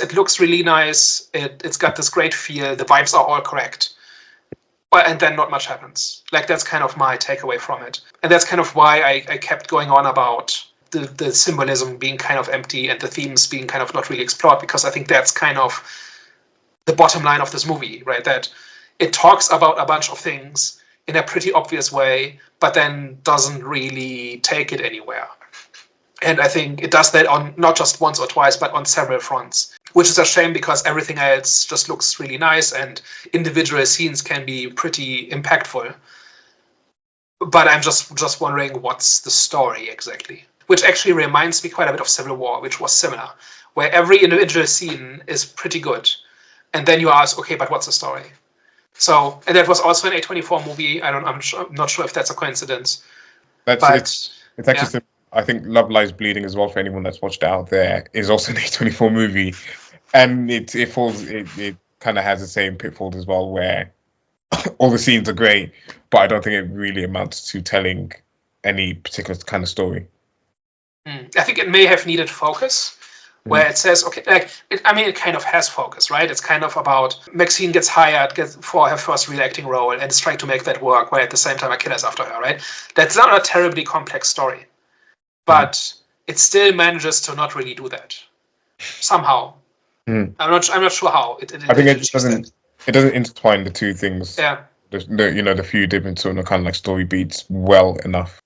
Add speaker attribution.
Speaker 1: It looks really nice. It's got this great feel. The vibes are all correct. And then not much happens. Like, that's kind of my takeaway from it. And that's kind of why I kept going on about the symbolism being kind of empty and the themes being kind of not really explored, because I think that's kind of the bottom line of this movie, right? That it talks about a bunch of things in a pretty obvious way, but then doesn't really take it anywhere. And I think it does that on not just once or twice, but on several fronts, which is a shame because everything else just looks really nice and individual scenes can be pretty impactful. But I'm just wondering, what's the story exactly? Which actually reminds me quite a bit of Civil War, which was similar, where every individual scene is pretty good. And then you ask, okay, but what's the story? So, and that was also an A24 movie. I'm not sure if that's a coincidence.
Speaker 2: It's actually, I think Love Lies Bleeding as well, for anyone that's watched it out there, is also an A24 movie. And it kind of has the same pitfalls as well, where all the scenes are great, but I don't think it really amounts to telling any particular kind of story.
Speaker 1: I think it may have needed focus, where it says, okay, it kind of has focus, right? It's kind of about MaXXXine gets hired for her first real acting role and is trying to make that work, while at the same time a killer's after her, right? That's not a terribly complex story, but it still manages to not really do that somehow. I'm not sure how.
Speaker 2: I think it doesn't intertwine the two things.
Speaker 1: Yeah.
Speaker 2: The few different sort of kind of like story beats well enough.